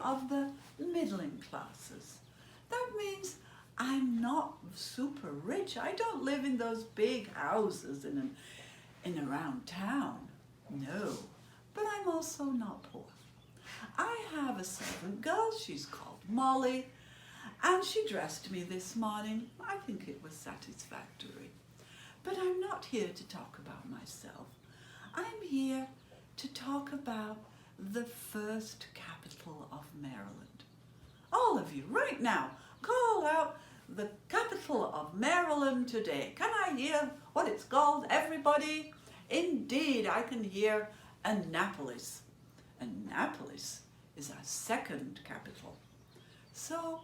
of the middling classes. That means I'm not super rich. I don't live in those big houses in around town. No, but I'm also not poor. I have a servant girl, she's called Molly, and she dressed me this morning. I think it was satisfactory. But I'm not here to talk about myself. I'm here to talk about the first capital of Maryland. All of you, right now, call out the capital of Maryland today. Can I hear what it's called, everybody? Indeed, I can hear Annapolis. Annapolis is our second capital. So,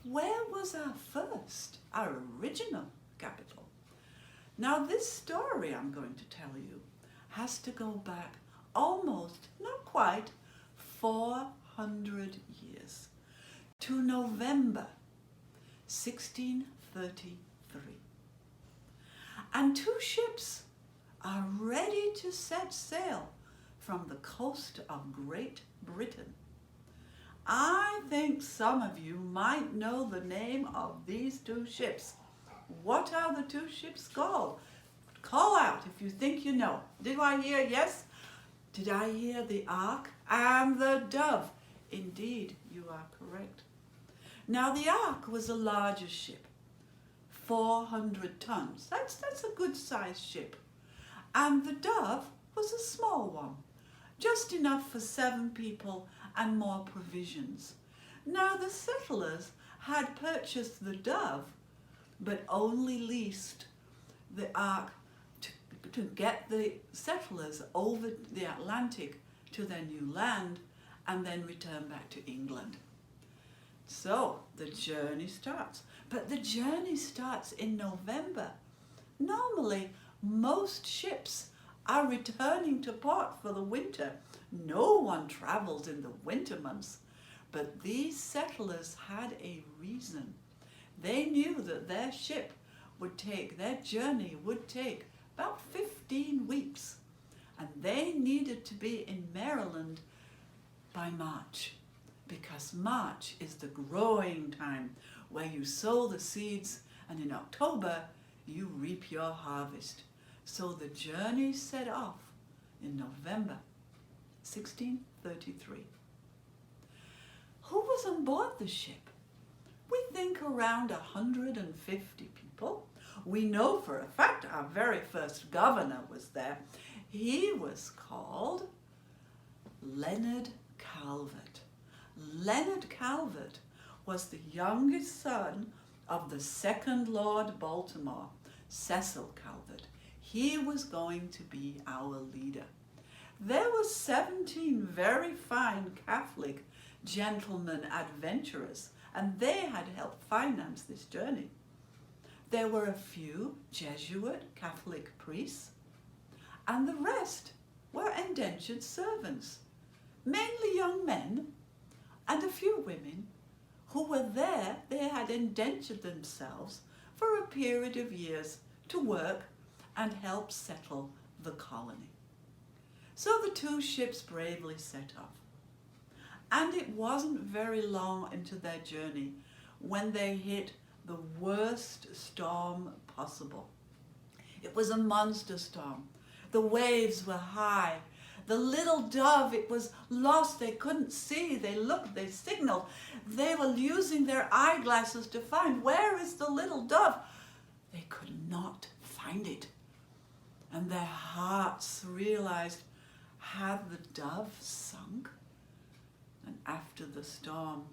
where was our first, our original capital? Now, this story I'm going to tell you has to go back almost, not quite, 400 years to November 1633. And two ships are ready to set sail from the coast of Great Britain. I think some of you might know the name of these two ships. What are the two ships called? Call out if you think you know. Did I hear yes? Did I hear the Ark and the Dove? Indeed, you are correct. Now the Ark was a larger ship, 400 tons. That's a good sized ship. And the Dove was a small one, just enough for 7 people and more provisions. Now the settlers had purchased the Dove, but only leased the Ark to get the settlers over the Atlantic to their new land and then return back to England. So the journey starts, but the journey starts in November. Normally, most ships are returning to port for the winter. No one travels in the winter months, but these settlers had a reason. They knew that their ship would take, their journey would take about 15 weeks, and they needed to be in Maryland by March, because March is the growing time where you sow the seeds, and in October you reap your harvest. So the journey set off in November 1633. Who was on board the ship? We think around 150 people. We know for a fact our very first governor was there. He was called Leonard Calvert. Leonard Calvert was the youngest son of the second Lord Baltimore, Cecil Calvert. He was going to be our leader. There were 17 very fine Catholic gentlemen adventurers, and they had helped finance this journey. There were a few Jesuit Catholic priests, and the rest were indentured servants, mainly young men, and a few women who were there. They had indentured themselves for a period of years to work and help settle the colony. So the two ships bravely set off. And it wasn't very long into their journey when they hit the worst storm possible. It was a monster storm. The waves were high. The little Dove, it was lost. They couldn't see. They looked, they signaled. They were using their eyeglasses to find, where is the little Dove? They could not find it. And their hearts realized, had the Dove sunk? And after the storm,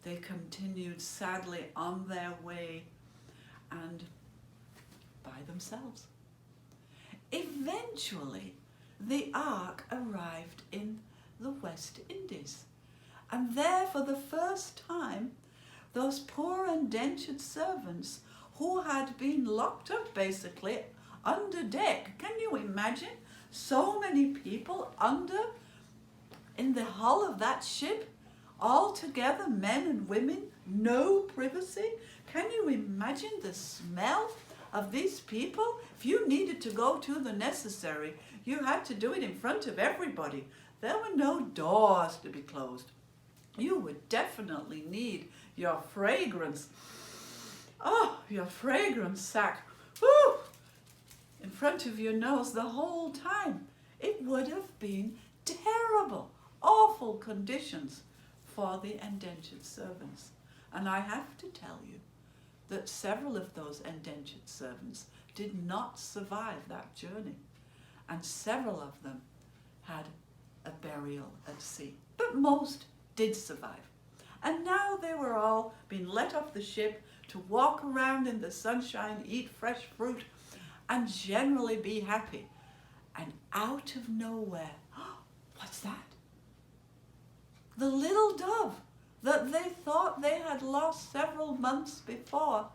they continued sadly on their way and by themselves. Eventually, the Ark arrived in the West Indies. And there, for the first time, those poor indentured servants who had been locked up basically under deck. Can you imagine so many people in the hull of that ship, all together, men and women, no privacy? Can you imagine the smell of these people? If you needed to go to the necessary, you had to do it in front of everybody. There were no doors to be closed. You would definitely need your fragrance. Oh, your fragrance sack. Woo! In front of your nose the whole time. It would have been terrible, awful conditions for the indentured servants. And I have to tell you that several of those indentured servants did not survive that journey. And several of them had a burial at sea. But most did survive. And now they were all being let off the ship to walk around in the sunshine, eat fresh fruit, and generally be happy. And out of nowhere, what's that? The little dove that they thought they had lost several months before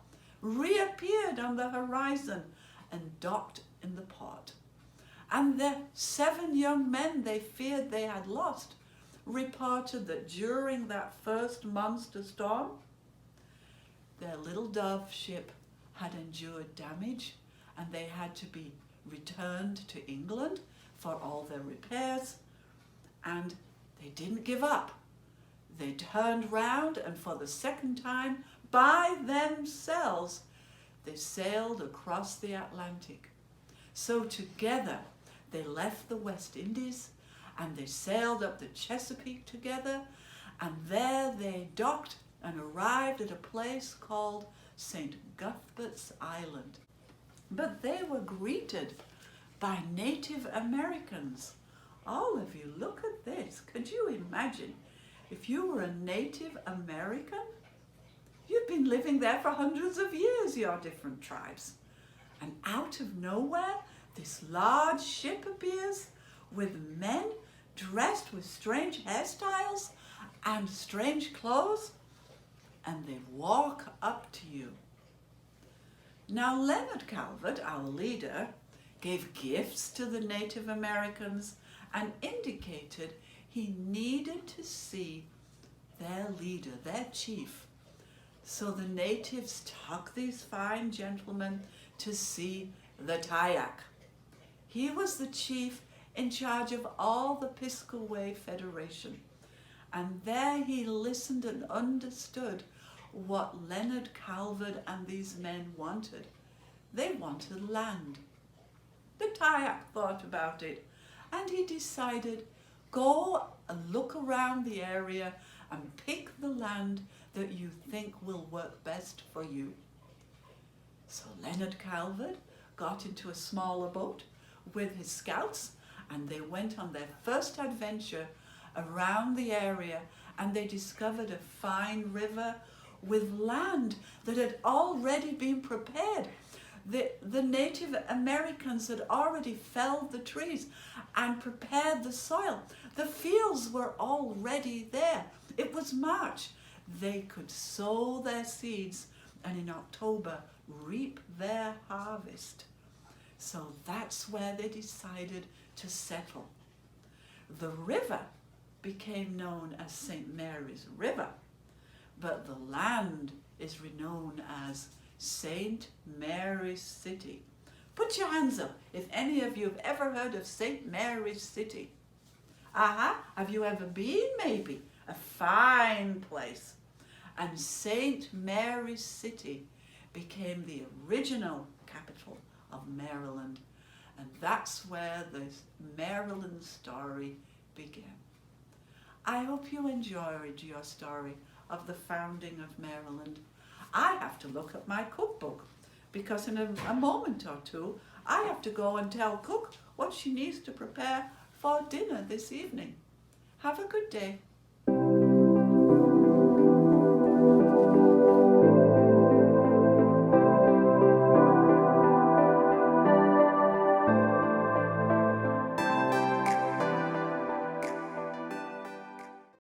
reappeared on the horizon and docked in the port. And the 7 young men they feared they had lost reported that during that first monster storm, their little dove ship had endured damage and they had to be returned to England for all their repairs, and they didn't give up. They turned round and for the second time by themselves they sailed across the Atlantic. So together they left the West Indies and they sailed up the Chesapeake together, and there they docked and arrived at a place called St. Cuthbert's Island. But they were greeted by Native Americans. All of you, look at this. Could you imagine if you were a Native American? You've been living there for hundreds of years, your different tribes. And out of nowhere, this large ship appears with men dressed with strange hairstyles and strange clothes, and they walk up to you. Now Leonard Calvert, our leader, gave gifts to the Native Americans and indicated he needed to see their leader, their chief. So the natives took these fine gentlemen to see the Tayak. He was the chief in charge of all the Piscataway Federation. And there he listened and understood what Leonard Calvert and these men wanted. They wanted land. The Tayak thought about it, and he decided, go and look around the area and pick the land that you think will work best for you. So Leonard Calvert got into a smaller boat with his scouts, and they went on their first adventure around the area, and they discovered a fine river with land that had already been prepared. The Native Americans had already felled the trees and prepared the soil. The fields were already there. It was March. They could sow their seeds and in October reap their harvest. So that's where they decided to settle. The river became known as St. Mary's River, but the land is known as St. Mary's City. Put your hands up if any of you have ever heard of St. Mary's City. Have you ever been? Maybe. A fine place. And St. Mary's City became the original capital of Maryland. And that's where the Maryland story began. I hope you enjoyed your story of the founding of Maryland. I have to look at my cookbook because in a moment or two I have to go and tell Cook what she needs to prepare for dinner this evening. Have a good day.